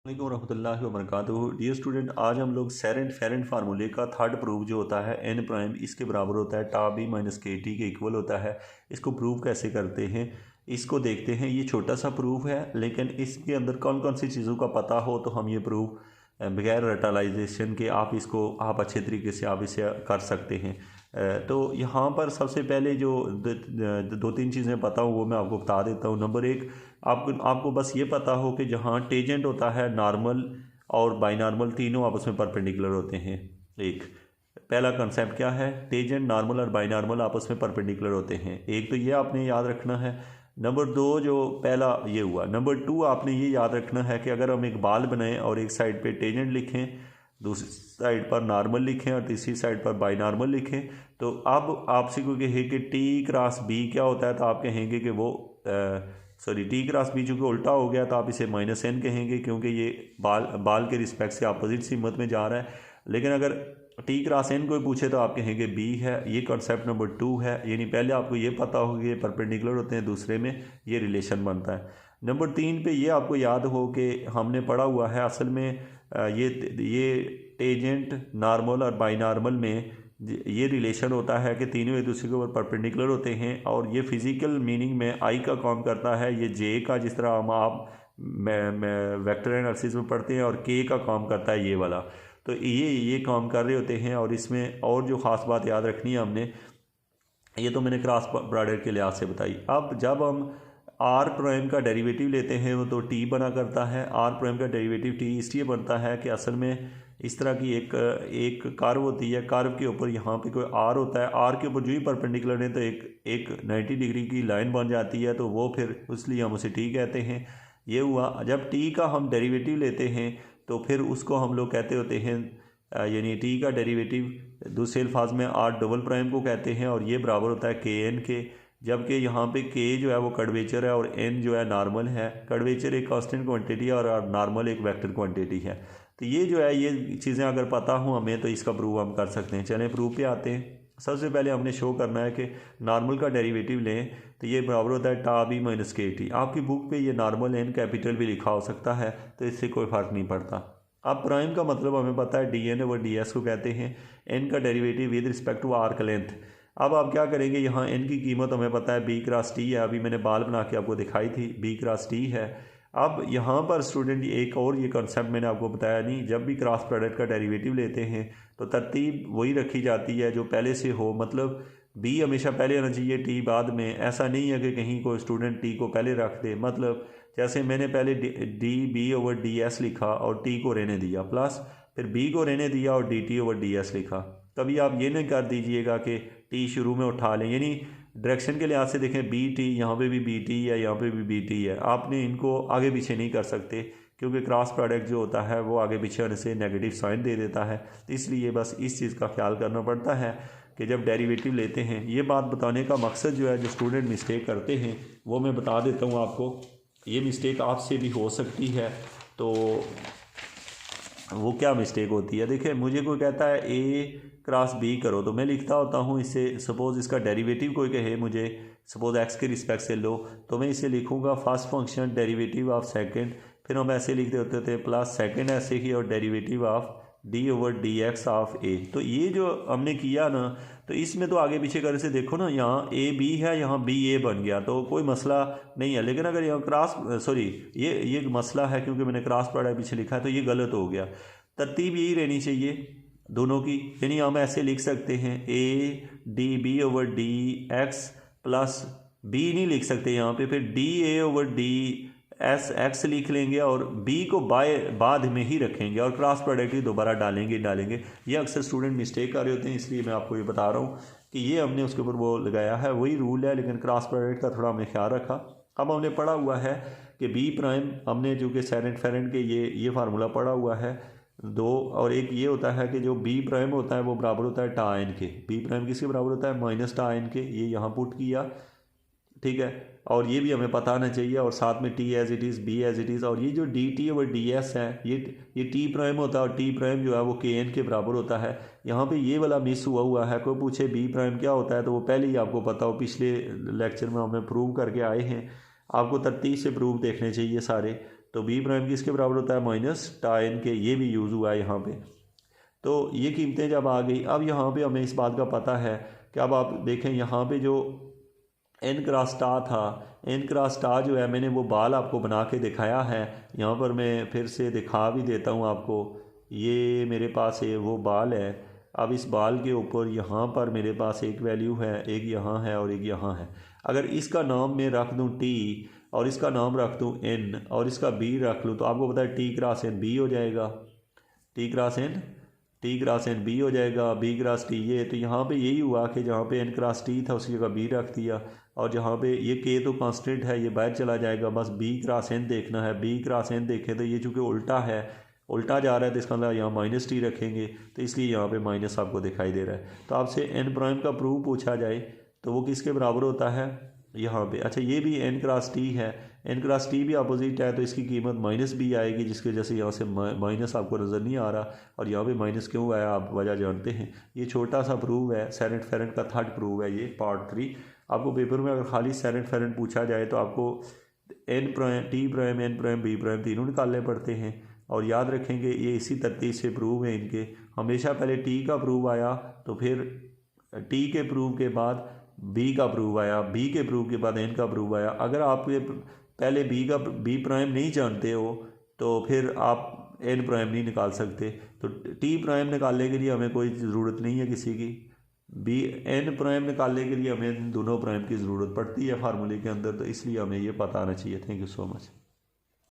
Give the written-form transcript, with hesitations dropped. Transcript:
वालेकुम रहमतुल्लाहि व बरकातुहू। डियर स्टूडेंट, आज हम लोग सेरेंट फेरेंट फार्मूले का थर्ड प्रूफ जो होता है एन प्राइम इसके बराबर होता है टा बी माइनस के टी के इक्वल होता है। इसको प्रूव कैसे करते हैं इसको देखते हैं। ये छोटा सा प्रूफ है, लेकिन इसके अंदर कौन कौन सी चीज़ों का पता हो तो हम ये प्रूफ बगैर रटालाइजेशन के आप अच्छे तरीके से आप इसे कर सकते हैं। तो यहाँ पर सबसे पहले जो दो तीन चीज़ें पता हो वो मैं आपको बता देता हूँ। नंबर एक, आपको बस ये पता हो कि जहाँ टेजेंट होता है नॉर्मल और बाइनॉर्मल तीनों आपस में परपेंडिकुलर होते हैं। एक पहला कंसेप्ट क्या है, टेजेंट नॉर्मल और बाइनॉर्मल आपस में परपेंडिकुलर होते हैं। एक तो ये आपने याद रखना है। नंबर दो, जो पहला ये हुआ। नंबर टू, आपने ये याद रखना है कि अगर हम एक बाल बनाएं और एक साइड पे टेजेंट लिखें, दूसरी साइड पर नॉर्मल लिखें और तीसरी साइड पर बाइनॉर्मल लिखें, तो अब आपसे कोई कहे कि टी क्रॉस बी क्या होता है तो आप कहेंगे कि वो टी क्रॉस बी चूँकि उल्टा हो गया तो आप इसे माइनस एन कहेंगे, क्योंकि ये बाल के रिस्पेक्ट से अपोजिट सिमत में जा रहा है। लेकिन अगर टी क्रॉस एन कोई पूछे तो आप कहेंगे बी है। ये कॉन्सेप्ट नंबर टू है, यानी पहले आपको ये पता हो कि ये परपेंडिकुलर होते हैं, दूसरे में ये रिलेशन बनता है। नंबर तीन पे ये आपको याद हो कि हमने पढ़ा हुआ है असल में ये टेजेंट नॉर्मल और बाइनॉर्मल में ये रिलेशन होता है कि तीनों एक दूसरे के ऊपर परपेंडिकुलर होते हैं। और ये फिज़िकल मीनिंग में आई का काम करता है, ये जे का, जिस तरह हम आप वेक्टर एनालिसिस में पढ़ते हैं, और के का काम करता है ये वाला। तो ये काम कर रहे होते हैं। और इसमें और जो ख़ास बात याद रखनी है हमने, ये तो मैंने क्रॉस प्रोडक्ट के लिहाज से बताई। अब जब हम आर प्राइम का डेरिवेटिव लेते हैं वो तो टी बना करता है। आर प्राइम का डेरिवेटिव टी इसलिए बनता है कि असल में इस तरह की एक कर्व होती है, कर्व के ऊपर यहाँ पे कोई आर होता है, आर के ऊपर जो ही परपेंडिकुलर है तो एक 90 डिग्री की लाइन बन जाती है, तो वो फिर इसलिए हम उसे टी कहते हैं। ये हुआ। जब टी का हम डेरिवेटिव लेते हैं तो फिर उसको हम लोग कहते होते हैं, यानी टी का डेरिवेटिव दूसरे अल्फाज में आर डबल प्राइम को कहते हैं, और ये बराबर होता है के एन के। जबकि यहाँ पे के जो है वो कर्वेचर है और एन जो है नॉर्मल है। कर्वेचर एक कांस्टेंट क्वांटिटी है और नॉर्मल एक वेक्टर क्वांटिटी है। तो ये जो है, ये चीज़ें अगर पता हो हमें तो इसका प्रूव हम कर सकते हैं। चलें प्रूव पे आते हैं। सबसे पहले हमने शो करना है कि नॉर्मल का डेरिवेटिव लें तो ये बराबर होता है टा बी माइनस के टी। आपकी बुक पे ये नॉर्मल एन कैपिटल भी लिखा हो सकता है, तो इससे कोई फ़र्क नहीं पड़ता। अब प्राइम का मतलब हमें पता है D N over D S को कहते हैं। एन का derivative with respect to arc length. अब आप क्या करेंगे, यहाँ एन की कीमत हमें पता है बी क्रॉस टी है, अभी मैंने बाल बना के आपको दिखाई थी, बी क्रॉस टी है। अब यहाँ पर स्टूडेंट एक और ये कॉन्सेप्ट मैंने आपको बताया नहीं, जब भी क्रॉस प्रोडक्ट का डेरिवेटिव लेते हैं तो तरतीब वही रखी जाती है जो पहले से हो। मतलब बी हमेशा पहले आना चाहिए, टी बाद में। ऐसा नहीं है कि कहीं कोई स्टूडेंट टी को पहले रख दे। मतलब जैसे मैंने पहले D B over D S लिखा और टी को रहने दिया, प्लस फिर बी को रहने दिया और D T over D S लिखा। कभी आप ये नहीं कर दीजिएगा कि टी शुरू में उठा लें, यानी डायरेक्शन के लिहाज से देखें बी टी, यहाँ पे भी बी टी है, यहाँ पे भी बी टी है। आपने इनको आगे पीछे नहीं कर सकते, क्योंकि क्रॉस प्रोडक्ट जो होता है वो आगे पीछे होने से नेगेटिव साइन दे देता है। इसलिए बस इस चीज़ का ख्याल करना पड़ता है कि जब डेरिवेटिव लेते हैं। ये बात बताने का मकसद जो है, जो स्टूडेंट मिस्टेक करते हैं वो मैं बता देता हूँ आपको। ये मिस्टेक आपसे भी हो सकती है, तो वो क्या मिस्टेक होती है। देखिए, मुझे कोई कहता है ए क्रॉस बी करो, तो मैं लिखता होता हूँ इसे, सपोज़ इसका डेरिवेटिव कोई कहे मुझे, सपोज़ एक्स के रिस्पेक्ट से लो, तो मैं इसे लिखूँगा first function derivative of second, फिर हम ऐसे लिखते होते थे प्लस सेकंड ऐसे ही, और derivative of D over D X of A. तो ये जो हमने किया ना, तो इसमें तो आगे पीछे करने से देखो ना, यहाँ ए बी है, यहाँ बी ए बन गया, तो कोई मसला नहीं है। लेकिन अगर यहाँ ये मसला है, क्योंकि मैंने क्रॉस प्रोडक्ट पीछे लिखा है तो ये गलत हो गया। तरतीब यही रहनी चाहिए दोनों की, यानी हम ऐसे लिख सकते हैं A D B over D X plus B नहीं लिख सकते यहाँ पे, फिर D A over D S X लिख लेंगे और बी को बाद में ही रखेंगे और क्रॉस प्रोडक्ट ही दोबारा डालेंगे। ये अक्सर स्टूडेंट मिस्टेक कर रहे होते हैं, इसलिए मैं आपको ये बता रहा हूँ कि ये हमने उसके ऊपर वो लगाया है, वही रूल है, लेकिन क्रॉस प्रोडक्ट का थोड़ा हमने ख्याल रखा। अब हमने पढ़ा हुआ है कि बी प्राइम, हमने जो कि सेरेंट फेरेंट के ये फार्मूला पढ़ा हुआ है दो, और एक ये होता है कि जो बी प्राइम होता है वो बराबर होता है टा एन के। बी प्राइम किसके बराबर होता है, माइनस टा एन के। ये यहाँ पुट किया, ठीक है, और ये भी हमें पता आना चाहिए, और साथ में T as it is, B as it is. और ये जो D T over D S है, ये टी प्राइम होता है, और टी प्राइम जो है वो के एन के बराबर होता है। यहाँ पे ये वाला मिस हुआ है, कोई पूछे बी प्राइम क्या होता है तो वो पहले ही आपको पता हो, पिछले लेक्चर में हमें प्रूव करके आए हैं। आपको तरतीब से प्रूफ देखने चाहिए सारे। तो बी प्राइम किसके बराबर होता है माइनस tan के, ये भी यूज़ हुआ है यहाँ पे। तो ये कीमतें जब आ गई, अब यहाँ पे हमें इस बात का पता है कि अब आप देखें यहाँ पे जो एन क्रॉस टा था, एन क्रॉस टा जो है मैंने वो बाल आपको बना के दिखाया है। यहाँ पर मैं फिर से दिखा भी देता हूँ आपको। ये मेरे पास है वो बाल है। अब इस बाल के ऊपर यहाँ पर मेरे पास एक वैल्यू है, एक यहाँ है और एक यहाँ है। अगर इसका नाम मैं रख दूँ टी और इसका नाम रख दूँ एन और इसका बी रख लूँ, तो आपको पता है टी क्रॉस एन बी हो जाएगा, टी क्रॉस एन बी हो जाएगा, बी क्रॉस टी ये। तो यहाँ पे यही हुआ कि जहाँ पे एन क्रॉस टी था उसकी जगह बी रख दिया, और जहाँ पे ये के तो कांस्टेंट है, ये बाहर चला जाएगा, बस बी क्रॉस एन देखना है। बी क्रॉस एन देखें तो ये चूँकि उल्टा है, उल्टा जा रहा है, तो इसका मतलब यहाँ माइनस टी रखेंगे, तो इसलिए यहाँ पे माइनस आपको दिखाई दे रहा है। तो आपसे एन प्राइम का प्रूफ पूछा जाए तो वो किसके बराबर होता है यहाँ पे। अच्छा, ये भी एन क्रॉस टी है, एन क्रॉस टी भी अपोजिट है, तो इसकी कीमत माइनस बी आएगी, जिसकी वजह से यहाँ से माइनस आपको नज़र नहीं आ रहा। और यहाँ पे माइनस क्यों आया आप वजह जानते हैं। ये छोटा सा प्रूव है, सेरेंट फेरेंट का थर्ड प्रूव है ये पार्ट 3। आपको पेपर में अगर खाली सेरेंट फेरेंट पूछा जाए तो आपको N prime, T prime, N prime, B prime तीनों निकालने पड़ते हैं। और याद रखेंगे ये इसी तरतीब से प्रूव है इनके। हमेशा पहले टी का प्रूव आया, तो फिर टी के प्रूव के बाद बी का प्रूव आया, बी के प्रूव के बाद एन का प्रूव आया। अगर आप ये पहले बी प्राइम नहीं जानते हो तो फिर आप एन प्राइम नहीं निकाल सकते। तो टी प्राइम निकालने के लिए हमें कोई ज़रूरत नहीं है किसी की, बी एन प्राइम निकालने के लिए हमें दोनों प्राइम की ज़रूरत पड़ती है फार्मूले के अंदर, तो इसलिए हमें ये पता आना चाहिए। Thank you so much.